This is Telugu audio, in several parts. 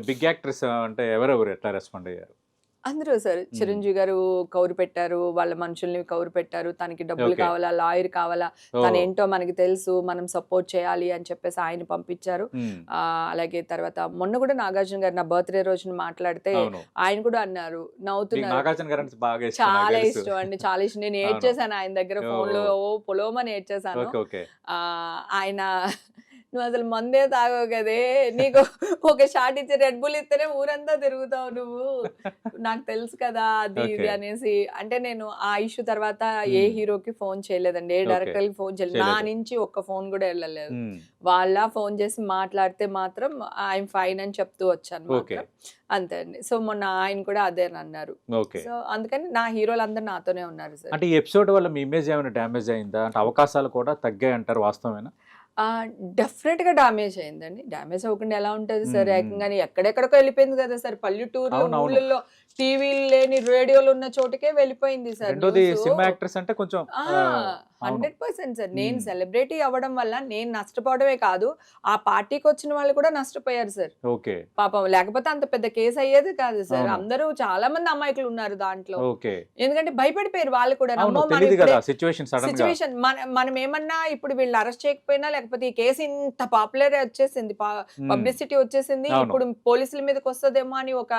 బిగ్ యాక్ట్రెస్ అంటే ఎవరెవరు ఎట్లా రెస్పాండ్ అయ్యారు? అందరూ సార్. చిరంజీవి గారు కౌరు పెట్టారు. వాళ్ళ మనుషుల్ని కౌరు పెట్టారు. తనకి డబ్బులు ఓకే. కావాలా, లాయర్ కావాలా, తనేంటో మనకి తెలుసు, మనం సపోర్ట్ చేయాలి అని చెప్పేసి ఆయన పంపించారు. అలాగే తర్వాత మొన్న కూడా నాగార్జున గారు నా బర్త్డే రోజున మాట్లాడితే అవును. ఆయన కూడా అన్నారు, మీకు నవ్వుతున్నారు. నాగార్జున గారు అంటే బాగా ఇష్టం, నాకు చాలా తెలుసు. ఇష్టం అండి, చాలా ఇష్టం. నేను అవును. ఏడ్చేసాను ఆయన దగ్గర ఫోన్లో, ఓ. ఓ పొలోమని ఏడ్చేసాను. Okay, okay. ఆయన నువ్వు అసలు మందే తాగవు కదే, నీకు ఒక షాట్ ఇచ్చి రెడ్ బుల్ ఇస్తేనే ఊరంతా తిరుగుతావు నువ్వు, నాకు తెలుసు కదా అది ఇది ఓకే. అనేసి. అంటే నేను ఆ ఇష్యూ తర్వాత ఏ హీరోకి ఫోన్ చేయలేదండి, ఏ ఓకే. డైరెక్టర్కి ఫోన్ చేయలేదు. నా చేయలేదు. నుంచి ఒక్క ఫోన్ కూడా వెళ్ళలేదు. మ్మ్. వాళ్ళ ఫోన్ చేసి మాట్లాడితే మాత్రం ఐఎమ్ ఫైన్ అని చెప్తూ వచ్చాను ఓకే. మాత్రం. అంతే అండి. సో మొన్న ఆయన కూడా అదే అన్నారు. ఓకే. సో అందుకని నా హీరోలందరూ నాతోనే ఉన్నారు సార్. అంటే ఈ ఎపిసోడ్ వల్ల మీ ఇమేజ్ ఏమైనా డ్యామేజ్ అయిందా? అంటే అవకాశాలు కూడా తగ్గాయి అంటారు, వాస్తవేనా? డెఫినెట్ గా డామేజ్ అయిందండి. డామేజ్ అవ్వకుండా ఎలా ఉంటది సార్? మ్మ్. ఏకంగాని ఎక్కడెక్కడికో వెళ్ళిపోయింది కదా సార్. పల్లెటూరులో, అవునవును. ఊళ్ళల్లో టీవీలు లేని రేడియోలు ఉన్న చోటుకే వెళ్ళిపోయింది సార్ రెండోది న్యూస్. సినిమా యాక్ట్రెస్ అంటే కొంచెం అవును. 100% సార్. నేను మ్మ్. సెలబ్రిటీ అవ్వడం వల్ల నేను నష్టపోవడమే కాదు, ఆ పార్టీకి వచ్చిన వాళ్ళు కూడా నష్టపోయారు సార్. ఓకే. పాపం, లేకపోతే అంత పెద్ద కేసు అయ్యేది కాదు సార్. అవును. అందరూ చాలా మంది అమాయకులు ఉన్నారు దాంట్లో. ఓకే. ఎందుకంటే భయపడిపోయారు వాళ్ళు కూడా. అవును, నమ్మో మనం తెలియదు ఇప్పుడే కదా సిచ్యువేషన్ సడన్ గా. సిచ్యువేషన్ మనం ఏమన్నా ఇప్పుడు వీళ్ళు అరెస్ట్ చేయకపోయినా, లేకపోతే ఈ కేసు ఇంత పాపులర్ వచ్చేసింది, పబ్లిసిటీ వచ్చేసింది, అవును. ఇప్పుడు పోలీసుల మీదకి వస్తుందేమో అని ఒక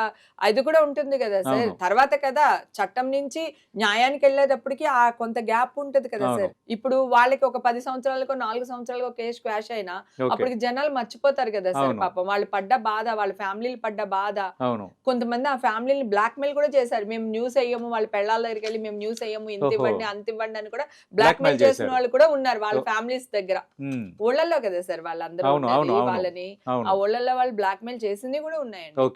అది కూడా ఉంటుంది కదా సార్. అవును. తర్వాత కదా చట్టం నుంచి న్యాయానికి వెళ్ళేటప్పటికి ఆ కొంత గ్యాప్ ఉంటది కదా అవును. సార్. ఇప్పుడు వాళ్ళకి ఒక 10 సంవత్సరాలకో 4 సంవత్సరాలకో కేసు క్వాష్ అయినా ఓకే. అప్పటికి జనాలు మర్చిపోతారు కదా సార్. అవును. పాపం వాళ్ళు పడ్డ బాధ, వాళ్ళ ఫ్యామిలీలు పడ్డ బాధ. అవును. కొంతమంది ఆ ఫ్యామిలీని బ్లాక్ మెయిల్ కూడా చేశారు. మేము న్యూస్ అయ్యాము, వాళ్ళ పెళ్ళాల దగ్గరికి వెళ్ళి మేము న్యూస్ అయ్యాము, ఇంత ఓహో. ఇవ్వండి అంత ఇవ్వండి అని కూడా బ్లాక్ బ్లాక్మెయిల్ మెయిల్ చేసిన చేశారు. వాళ్ళు కూడా ఉన్నారు వాళ్ళ ఫ్యామిలీస్ దగ్గర. మ్మ్. ఊళ్ళల్లో కదా సార్ వాళ్ళందరూ అవును, అవును, ఉన్నది అవును, వాళ్ళని. ఆ అవును. ఊళ్ళల్లో వాళ్ళు బ్లాక్ మెయిల్ చేసింది కూడా ఉన్నాయండి. ఓకే.